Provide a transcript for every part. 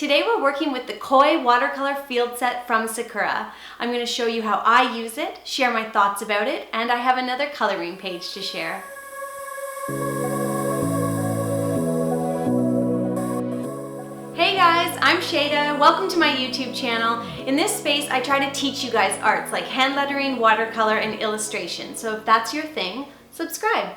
Today we're working with the Koi watercolor field set from Sakura. I'm going to show you how I use it, share my thoughts about it, and I have another coloring page to share. Hey guys, I'm Shada. Welcome to my YouTube channel. In this space, I try to teach you guys arts like hand lettering, watercolor, and illustration. So if that's your thing, subscribe.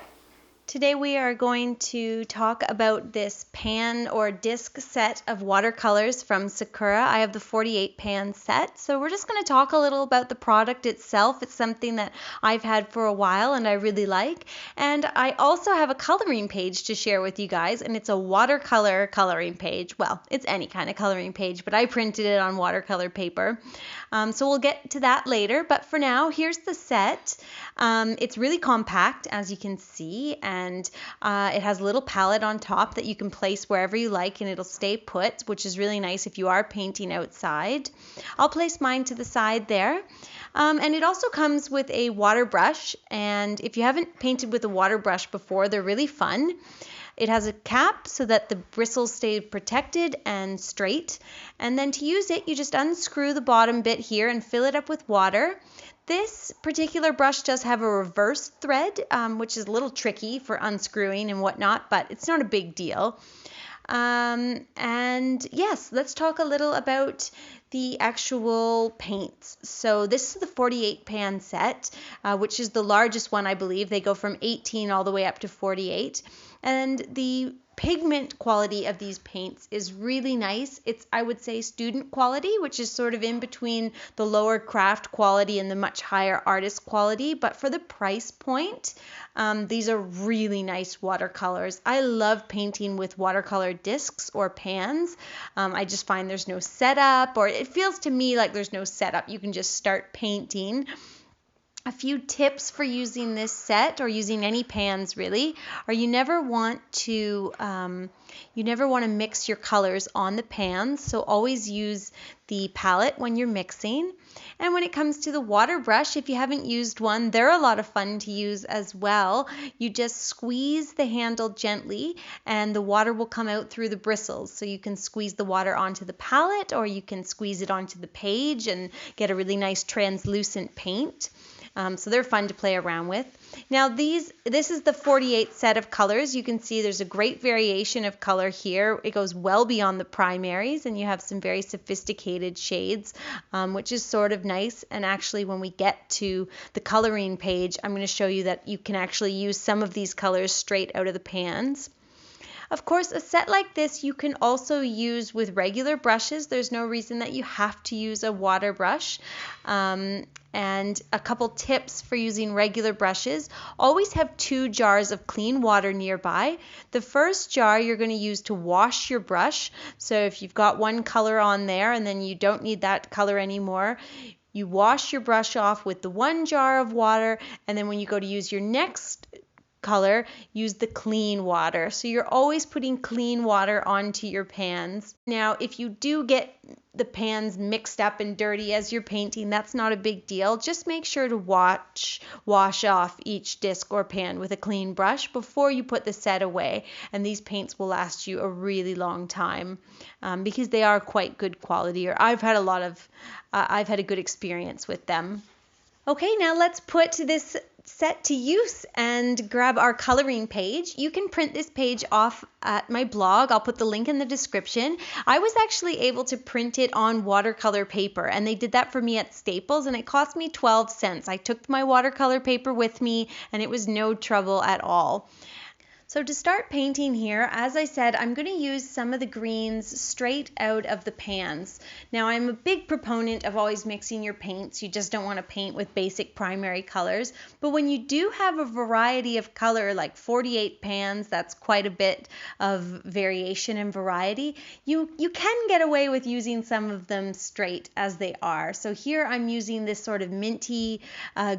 Today we are going to talk about this pan or disc set of watercolors from Sakura. I have the 48 pan set, so we're just going to talk a little about the product itself. It's something that I've had for a while and I really like. And I also have a coloring page to share with you guys, and it's a watercolor coloring page. Well, it's any kind of coloring page, but I printed it on watercolor paper. So we'll get to that later, but for now, here's the set. It's really compact, as you can see, and it has a little palette on top that you can place wherever you like, and it'll stay put, which is really nice if you are painting outside. I'll place mine to the side there. And it also comes with a water brush, and if you haven't painted with a water brush before, they're really fun. It has a cap so that the bristles stay protected and straight. And then to use it, you just unscrew the bottom bit here and fill it up with water. This particular brush does have a reverse thread, which is a little tricky for unscrewing and whatnot, but it's not a big deal. And yes, let's talk a little about the actual paints. So this is the 48 pan set, which is the largest one, I believe. They go from 18 all the way up to 48. And the pigment quality of these paints is really nice. It's, I would say, student quality, which is sort of in between the lower craft quality and the much higher artist quality. But for the price point, these are really nice watercolors. I love painting with watercolor discs or pans. I just find there's no setup, or it feels to me like there's no setup. You can just start painting. A few tips for using this set, or using any pans really, are you never want to mix your colors on the pans, so always use the palette when you're mixing. And when it comes to the water brush, if you haven't used one, they're a lot of fun to use as well. You just squeeze the handle gently and the water will come out through the bristles. So you can squeeze the water onto the palette, or you can squeeze it onto the page and get a really nice translucent paint. So they're fun to play around with. Now this is the 48 set of colors. You can see there's a great variation of color here. It goes well beyond the primaries, and you have some very sophisticated shades, which is sort of nice. And actually, when we get to the coloring page, I'm going to show you that you can actually use some of these colors straight out of the pans. Of course, a set like this you can also use with regular brushes. There's no reason that you have to use a water brush. And a couple tips for using regular brushes. Always have 2 jars of clean water nearby. The first jar you're going to use to wash your brush. So if you've got one color on there and then you don't need that color anymore, you wash your brush off with the 1 jar of water, and then when you go to use your next color, use the clean water. So you're always putting clean water onto your pans. Now, if you do get the pans mixed up and dirty as you're painting, that's not a big deal. Just make sure to wash off each disc or pan with a clean brush before you put the set away. And these paints will last you a really long time because they are quite good quality, or I've had a good experience with them. Okay, now let's put this set to use and grab our coloring page. You can print this page off at my blog. I'll put the link in the description. I was actually able to print it on watercolor paper, and they did that for me at Staples, and it cost me 12 cents. I took my watercolor paper with me, and it was no trouble at all. So to start painting here, as I said, I'm going to use some of the greens straight out of the pans. Now, I'm a big proponent of always mixing your paints. You just don't want to paint with basic primary colors. But when you do have a variety of color, like 48 pans, that's quite a bit of variation and variety, you can get away with using some of them straight as they are. So here I'm using this sort of minty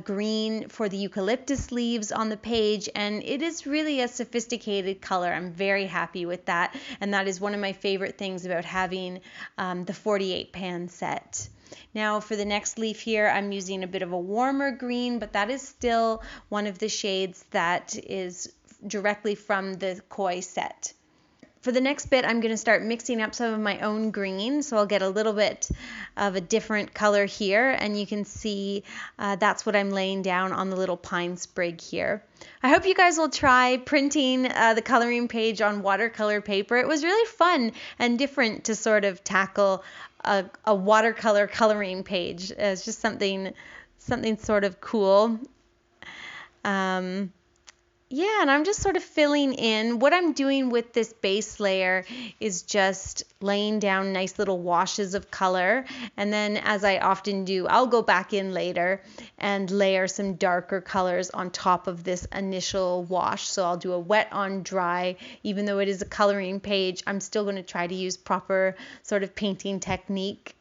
green for the eucalyptus leaves on the page, and it is really a sophisticated color. I'm very happy with that, and that is one of my favorite things about having the 48 pan set. Now for the next leaf here, I'm using a bit of a warmer green, but that is still one of the shades that is directly from the Koi set. For the next bit, I'm going to start mixing up some of my own green, so I'll get a little bit of a different color here, and you can see that's what I'm laying down on the little pine sprig here. I hope you guys will try printing the coloring page on watercolor paper. It was really fun and different to sort of tackle a watercolor coloring page. It's just something sort of cool. Yeah, and I'm just sort of filling in. What I'm doing with this base layer is just laying down nice little washes of color. And then, as I often do, I'll go back in later and layer some darker colors on top of this initial wash. So I'll do a wet on dry. Even though it is a coloring page, I'm still going to try to use proper sort of painting technique.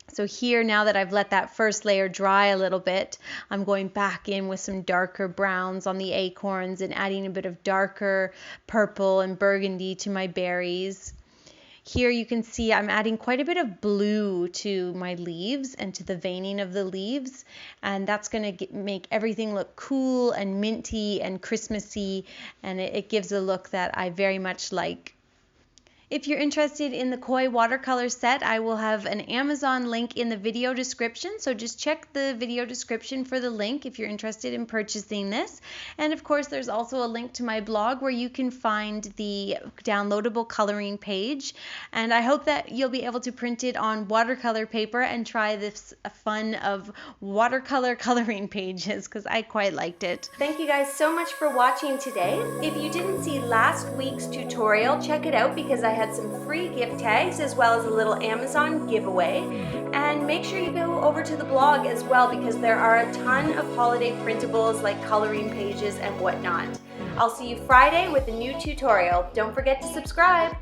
So here, now that I've let that first layer dry a little bit, I'm going back in with some darker browns on the acorns and adding a bit of darker purple and burgundy to my berries. Here you can see I'm adding quite a bit of blue to my leaves and to the veining of the leaves, and that's going to make everything look cool and minty and Christmassy, and it gives a look that I very much like. If you're interested in the Koi watercolor set, I will have an Amazon link in the video description, so just check the video description for the link if you're interested in purchasing this. And of course, there's also a link to my blog where you can find the downloadable coloring page. And I hope that you'll be able to print it on watercolor paper and try this fun of watercolor coloring pages, because I quite liked it. Thank you guys so much for watching today. If you didn't see last week's tutorial, check it out, because I had some free gift tags as well as a little Amazon giveaway. And make sure you go over to the blog as well, because there are a ton of holiday printables like coloring pages and whatnot. I'll see you Friday with a new tutorial. Don't forget to subscribe.